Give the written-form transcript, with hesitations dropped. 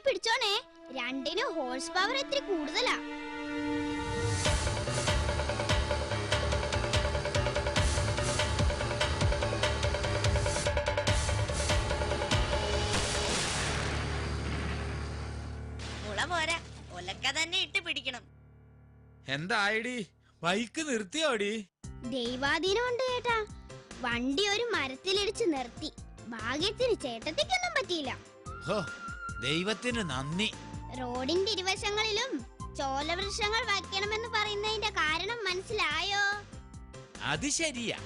പിടിച്ചോണേ, രണ്ടിന് horse power ഇത്തിരി കൂടുതലാ. മുള പോരാ, ഒലക്ക തന്നെ ഇട്ട് പിടിക്കണം. എന്തായിടി, ബൈക്ക് നിർത്തിയോടി? ദൈവാധീനം ഉണ്ട് ചേട്ടാ. വണ്ടി ഒരു മരത്തിലിടിച്ച് നിർത്തി. ഭാഗ്യത്തിന് ചേട്ടത്തിക്കൊന്നും പറ്റിയില്ല. ദൈവത്തിന് നന്ദി. റോഡിന്റെ ഇരുവശങ്ങളിലും ചോലവൃക്ഷങ്ങൾ വയ്ക്കണമെന്ന് പറയുന്നതിന്റെ കാരണം മനസ്സിലായോ? അത് ശരിയാ.